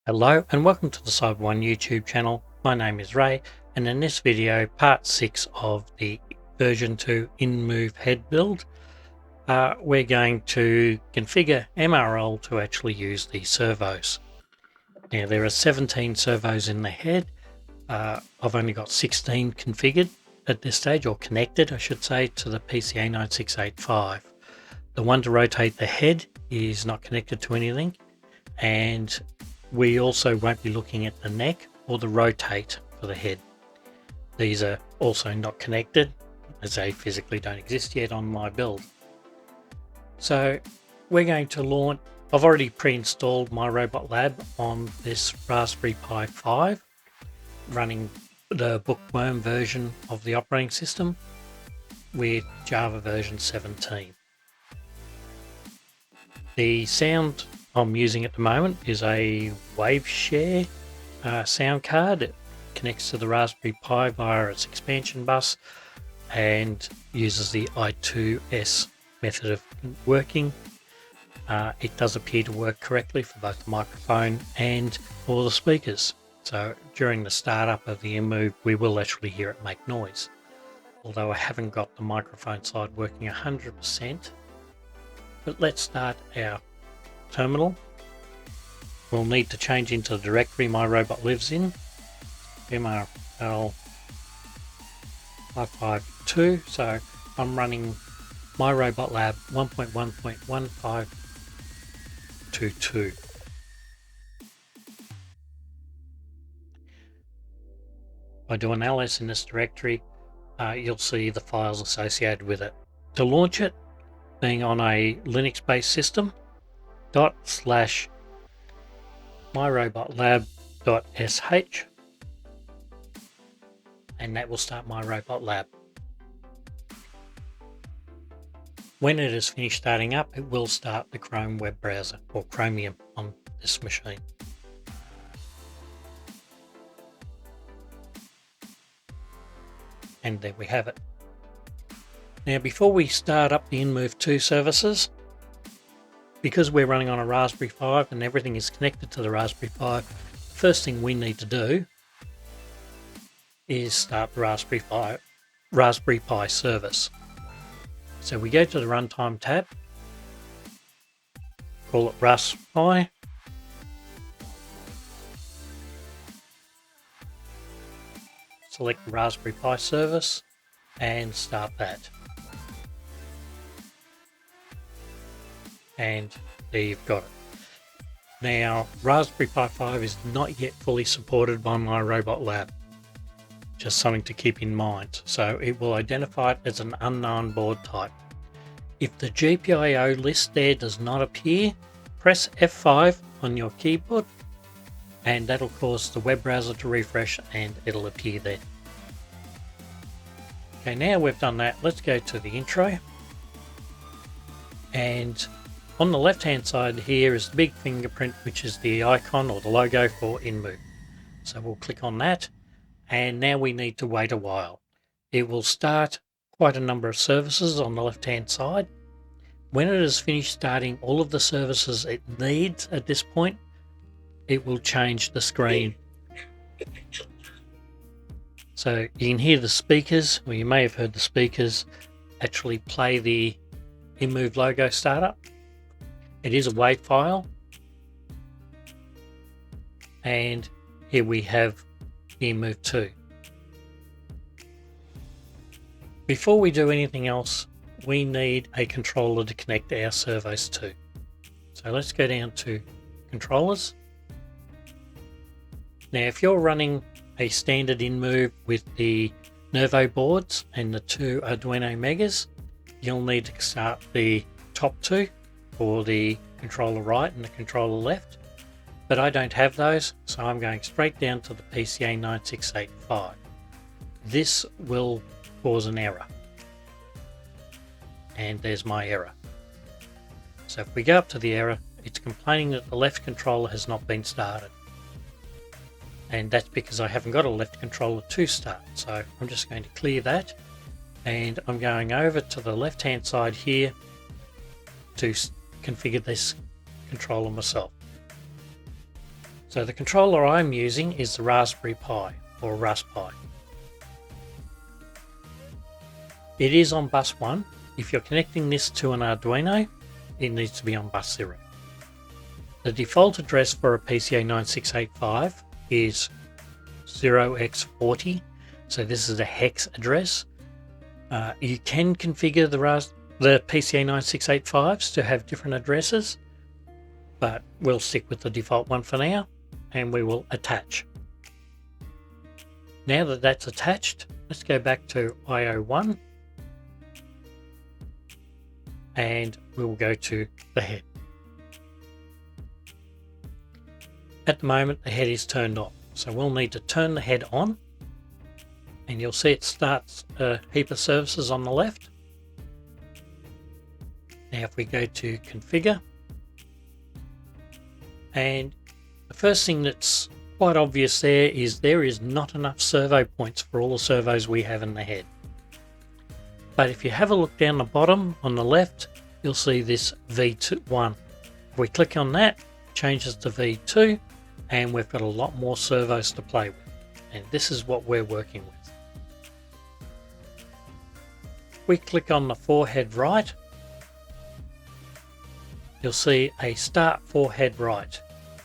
Hello and welcome to the Cyber1 YouTube channel. My name is Ray, and in this video, part 6 of the version 2 InMoov head build, we're going to configure MRL to actually use the servos. Now there are 17 servos in the head. I've only got 16 configured at this stage, or connected I should say, to the PCA9685. The one to rotate the head is not connected to anything, and we also won't be looking at the neck or the rotate for the head. These are also not connected as they physically don't exist yet on my build. So we're going to launch. I've already pre-installed MyRobotLab on this Raspberry Pi 5, running the bookworm version of the operating system with Java version 17. The sound I'm using at the moment is a WaveShare sound card. It connects to the Raspberry Pi via its expansion bus and uses the I2S method of working. It does appear to work correctly for both the microphone and all the speakers. So during the startup of the InMoov, we will actually hear it make noise. Although I haven't got the microphone side working 100%. But let's start our terminal. We'll need to change into the directory my robot lives in, MRL 552. So I'm running MyRobotLab 1.1.1522. If I do an ls in this directory, you'll see the files associated with it. To launch it, being on a Linux-based system, /myrobotlab.sh, and that will start MyRobotLab. When it is finished starting up, it will start the Chrome web browser, or Chromium, on this machine. And there we have it. Now before we start up the InMoov 2 services, because we're running on a Raspberry 5 and everything is connected to the Raspberry 5, the first thing we need to do is start the Raspberry Pi service. So we go to the Runtime tab, call it Raspberry Pi, select the Raspberry Pi service and start that. And there you've got it. Now, Raspberry Pi 5 is not yet fully supported by MyRobotLab. Just something to keep in mind. So it will identify it as an unknown board type. If the GPIO list there does not appear, press F5 on your keyboard and that'll cause the web browser to refresh and it'll appear there. Okay, now we've done that, let's go to the intro. And on the left hand side here is the big fingerprint, which is the icon or the logo for InMoov. So we'll click on that, and now we need to wait a while. It will start quite a number of services on the left hand side. When it is finished starting all of the services it needs at this point, it will change the screen. So you can hear the speakers, or you may have heard the speakers actually play the InMoov logo startup. It is a WAV file, and here we have the InMoov 2. Before we do anything else, we need a controller to connect our servos to. So let's go down to controllers. Now if you're running a standard InMoov with the Nervo boards and the two Arduino Megas, you'll need to start the top two for the controller right and the controller left, but I don't have those, so I'm going straight down to the PCA9685. This will cause an error, and there's my error. So if we go up to the error, it's complaining that the left controller has not been started, and that's because I haven't got a left controller to start. So I'm just going to clear that, and I'm going over to the left hand side here to configure this controller myself. So the controller I'm using is the Raspberry Pi or Raspi. It is on bus 1. If you're connecting this to an Arduino, it needs to be on bus 0. The default address for a PCA 9685 is 0x40, so this is a hex address. You can configure the PCA 9685s to have different addresses, but we'll stick with the default one for now, and we will attach. Now that that's attached, let's go back to IO1 and we'll go to the head. At the moment the head is turned on, so we'll need to turn the head on, and you'll see it starts a heap of services on the left. Now if we go to configure, and the first thing that's quite obvious there is not enough servo points for all the servos we have in the head. But if you have a look down the bottom on the left, you'll see this V1. If we click on that, it changes to V2, and we've got a lot more servos to play with. And this is what we're working with. If we click on the forehead right, you'll see a start forehead right.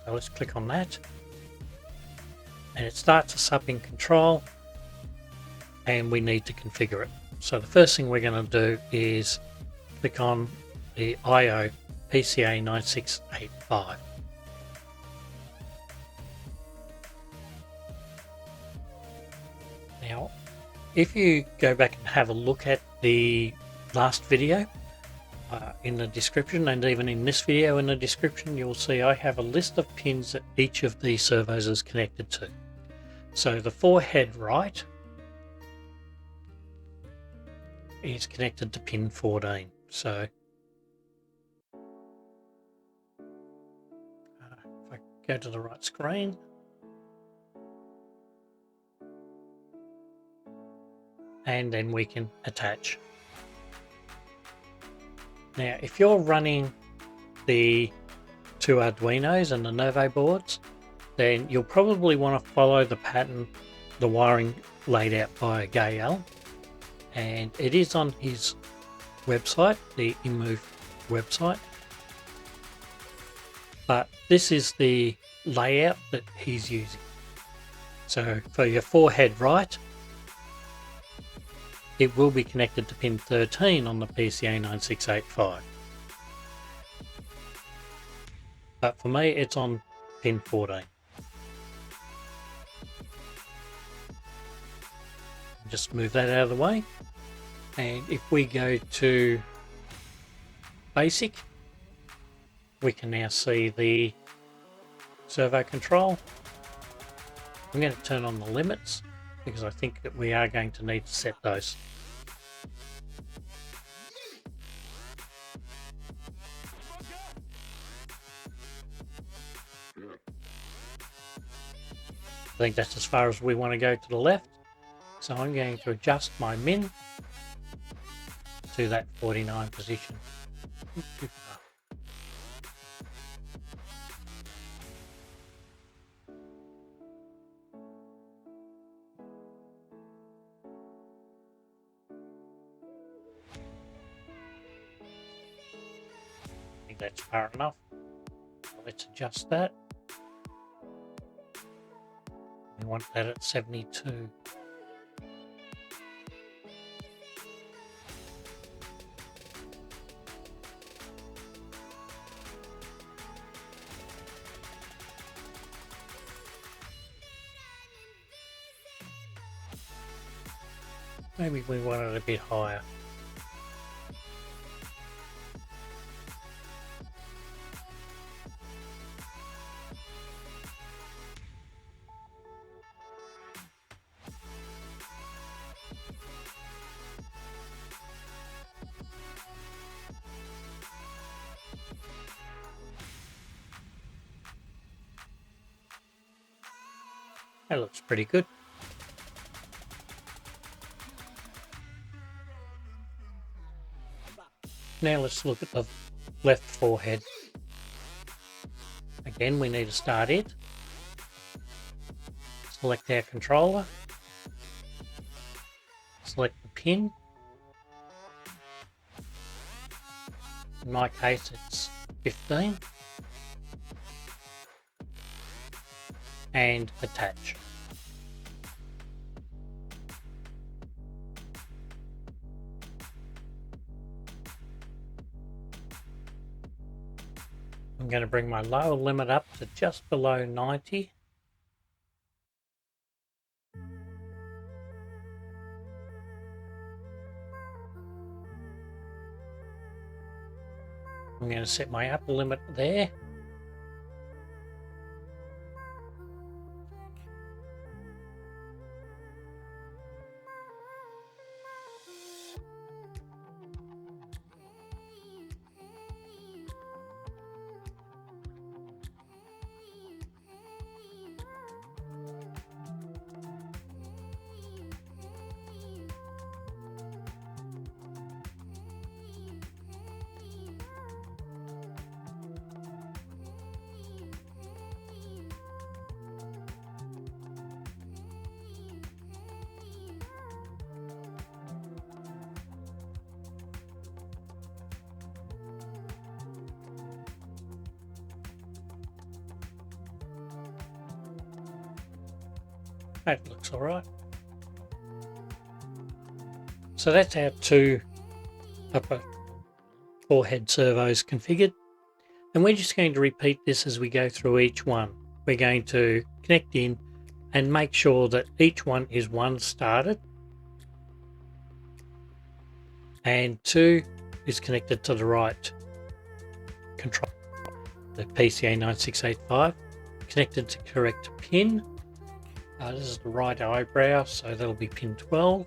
So let's click on that. And it starts us up in control, and we need to configure it. So the first thing we're going to do is click on the IO PCA 9685. Now, if you go back and have a look at the last video, in the description, and even in this video in the description, you'll see I have a list of pins that each of these servos is connected to. So the forehead right is connected to pin 14. So if I go to the right screen, and then we can attach. Now if you're running the two Arduinos and the Nervo boards, then you'll probably want to follow the pattern, the wiring laid out by Gael, and it is on his website, the InMoov website. But this is the layout that he's using. So for your forehead right, it will be connected to pin 13 on the PCA 9685. But for me, it's on pin 14. Just move that out of the way. And if we go to basic, we can now see the servo control. I'm going to turn on the limits because I think that we are going to need to set those. I think that's as far as we want to go to the left. So I'm going to adjust my min to that 49 position. Too far. I think that's far enough. Let's adjust that. We want that at 72. Maybe we want it a bit higher. That looks pretty good. Now let's look at the left forehead. Again, we need to start it, select our controller, select the pin. In my case it's 15, and attach. I'm going to bring my lower limit up to just below 90. I'm going to set my upper limit there. That looks alright. So that's our two upper 4-head servos configured, and we're just going to repeat this as we go through each one. We're going to connect in and make sure that each one is 1 started and 2 is connected to the right control, the PCA 9685, connected to correct pin. This is the right eyebrow, so that'll be pin 12.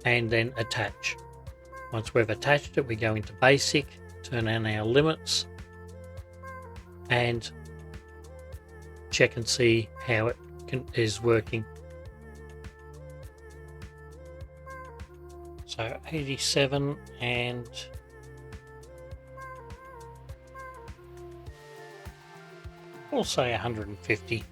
And then attach. Once we've attached it, we go into basic, turn on our limits, and check and see how it is working. So 87 and we'll say 150.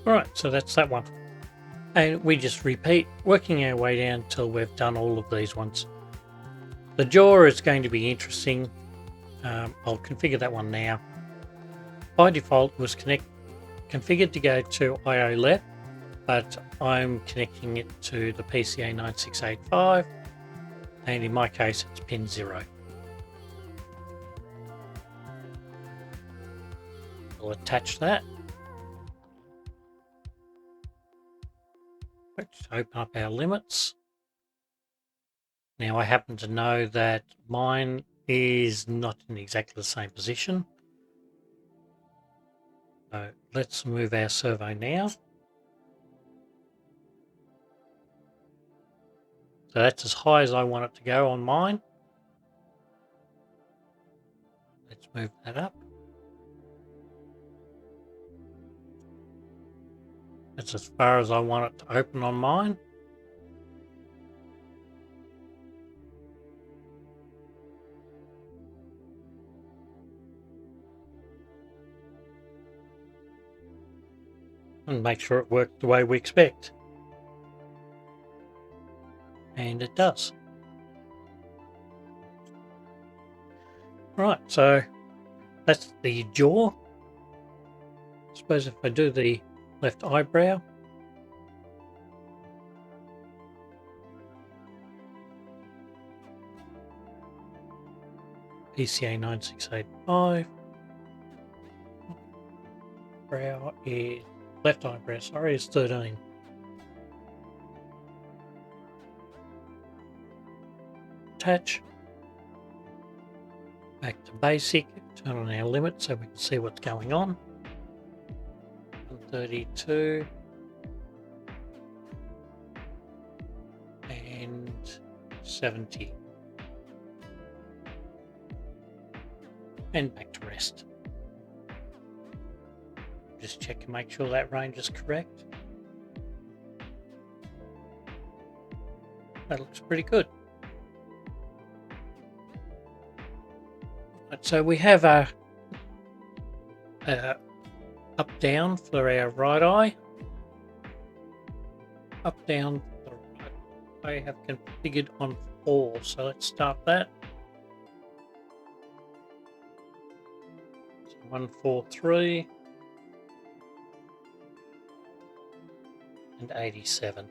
Alright, so that's that one. And we just repeat, working our way down until we've done all of these ones. The jaw is going to be interesting. I'll configure that one now. By default, it was configured to go to IO Left, but I'm connecting it to the PCA 9685, and in my case, it's pin 0. We'll attach that. Let's open up our limits. Now I happen to know that mine is not in exactly the same position. So let's move our servo now. So that's as high as I want it to go on mine. Let's move that up. That's as far as I want it to open on mine. And make sure it worked the way we expect. And it does. Right, so that's the jaw. I suppose if I do the left eyebrow, PCA 9685, brow is left eyebrow, sorry, is 13. Attach. Back to basic, turn on our limit so we can see what's going on. 32 and 70. And back to rest. Just check and make sure that range is correct. That looks pretty good. So we have a up down for our right eye, up down for the right I have configured on 4, so let's start that. So 143 and 87.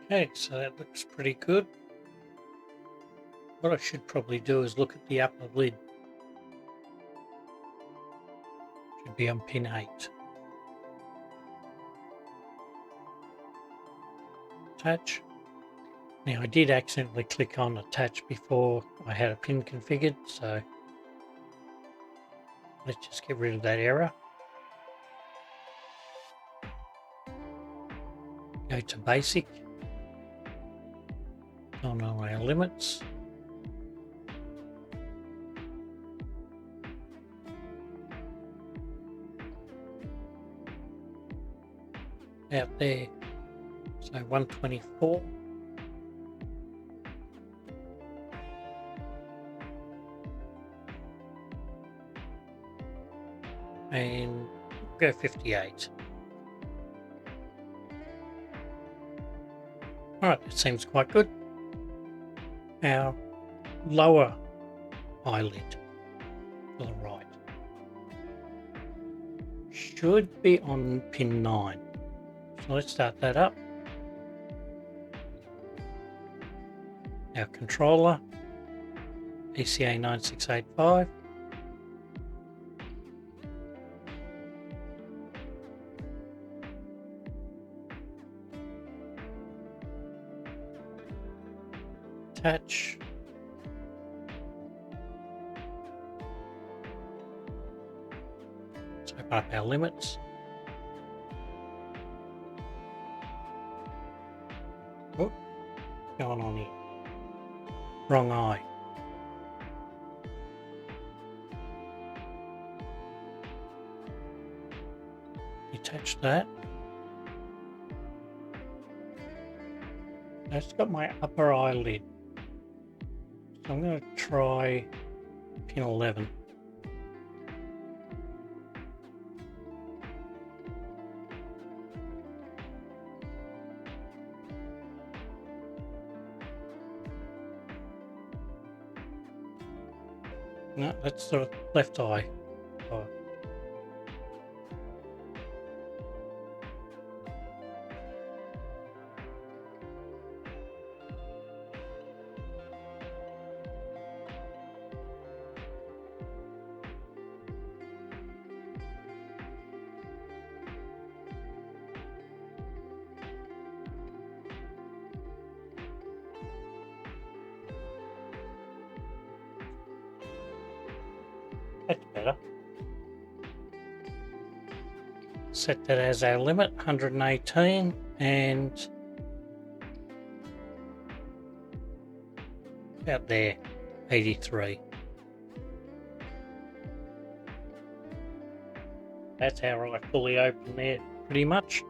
Okay, so that looks pretty good. What I should probably do is look at the upper lid. Should be on pin 8. Attach. Now I did accidentally click on attach before I had a pin configured, so let's just get rid of that error. Go to basic. On our limits. Out there. So 124. And go 58. Alright, that seems quite good. Our lower eyelid to the right should be on pin 9. So let's start that up. Our controller, ECA 9685. Attach. Let's open up our limits. Oh, what's going on here? Wrong eye. Detach that. Now it's got my upper eyelid. So I'm going to try pin 11. No, that's the left eye. Oh. That's better. Set that as our limit, 118, and about there, 83. That's how I fully open there, pretty much.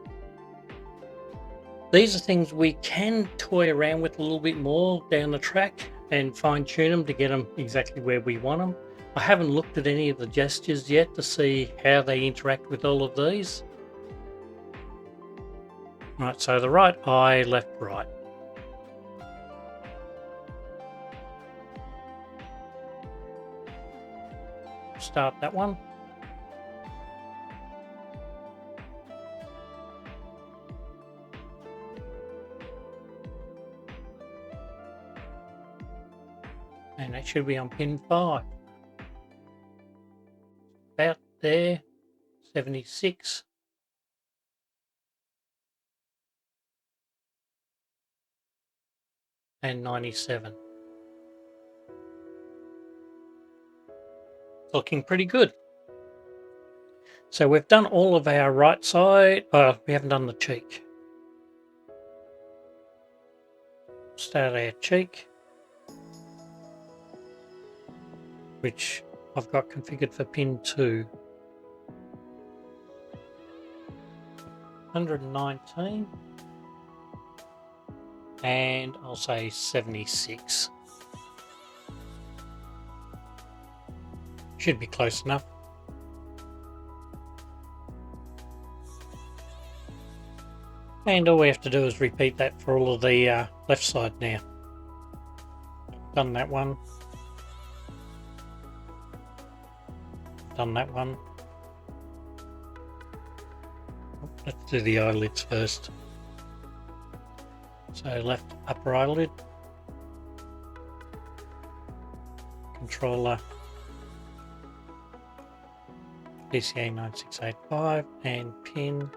These are things we can toy around with a little bit more down the track and fine tune them to get them exactly where we want them. I haven't looked at any of the gestures yet to see how they interact with all of these. Right, so the right eye, left, right. Start that one. And that should be on pin 5. About there, 76. And 97. Looking pretty good. So we've done all of our right side. We haven't done the cheek. Start our cheek, which I've got configured for pin 2. 119. And I'll say 76. Should be close enough. And all we have to do is repeat that for all of the left side now. Done that one. Done that one. Let's do the eyelids first. So left upper eyelid. Controller. PCA 9685 and pin.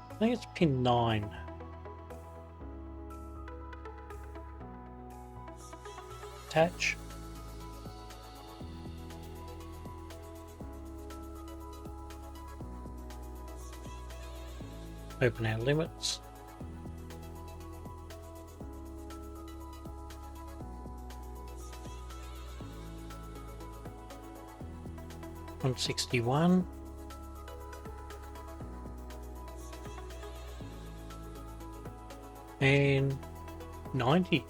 I think it's pin 9. Attach. Open our limits. $161. And 90.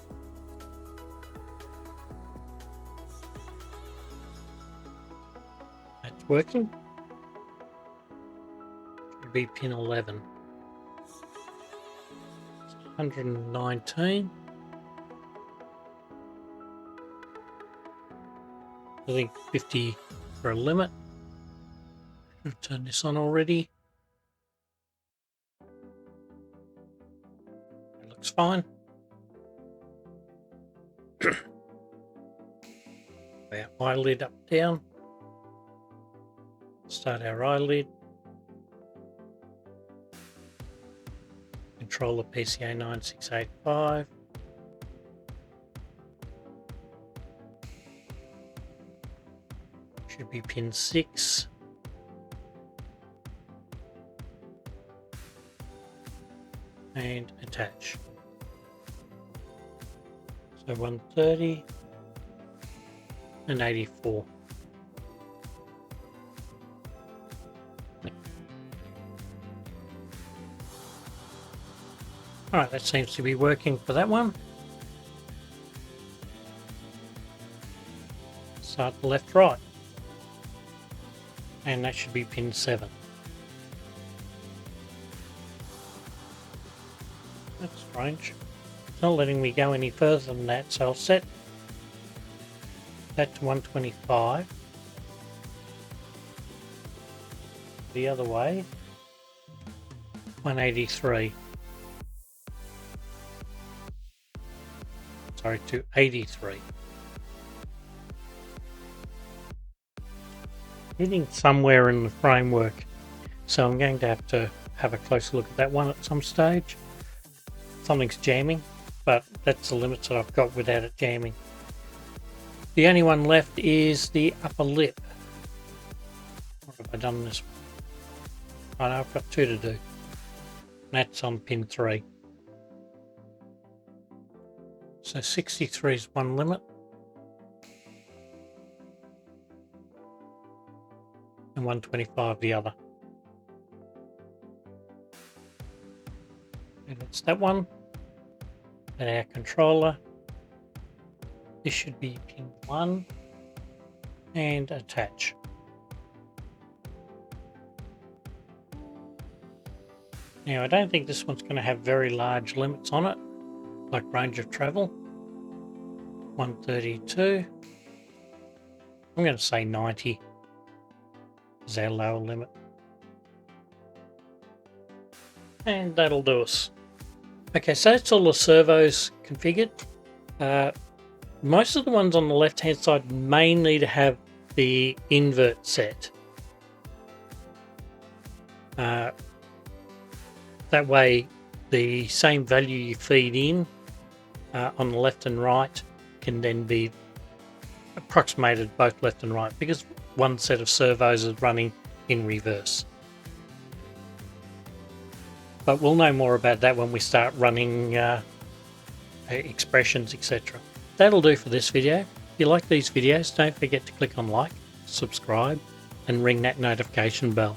That's working. Should be pin 11. 119. I think 50 for a limit. Should turn this on already. It looks fine. Our eyelid up, down. Start our eyelid. Controller PCA 9685. Should be pin 6. And attach. So 130 and 84. Alright, that seems to be working for that one. Start the left right. And that should be pin 7. That's strange. It's not letting me go any further than that, so I'll set that to 125. The other way, 183. Sorry, to 83. Hitting somewhere in the framework, so I'm going to have a closer look at that one at some stage. Something's jamming, but that's the limits that I've got without it jamming. The only one left is the upper lip. What have I done this one? I know I've got 2 to do. That's on pin 3. So 63 is one limit. And 125 the other. And it's that one. And our controller. This should be pin 1. And attach. Now I don't think this one's going to have very large limits on it, like range of travel. 132. I'm going to say 90 is our lower limit. And that'll do us. Okay, so that's all the servos configured. Most of the ones on the left hand side may need to have the invert set. That way the same value you feed in on the left and right can then be approximated both left and right, because one set of servos is running in reverse. But we'll know more about that when we start running expressions, etc. That'll do for this video. If you like these videos, don't forget to click on like, subscribe, and ring that notification bell.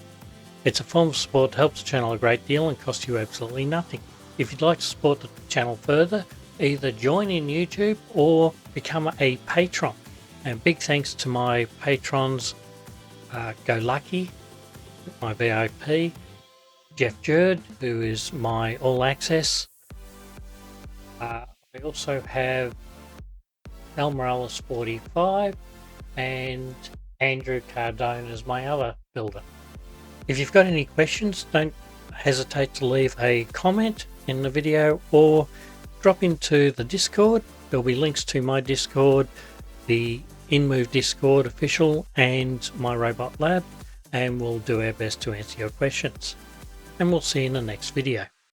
It's a form of support that helps the channel a great deal and costs you absolutely nothing. If you'd like to support the channel further, either join in YouTube or become a patron. And big thanks to my patrons, Go Lucky, my VIP, Jeff Jerd, who is my all access. We also have Al Morales 45 and Andrew Cardone as my other builder. If you've got any questions, don't hesitate to leave a comment in the video or drop into the Discord. There'll be links to my Discord, the InMoov Discord official, and MyRobotLab, and we'll do our best to answer your questions. And we'll see you in the next video.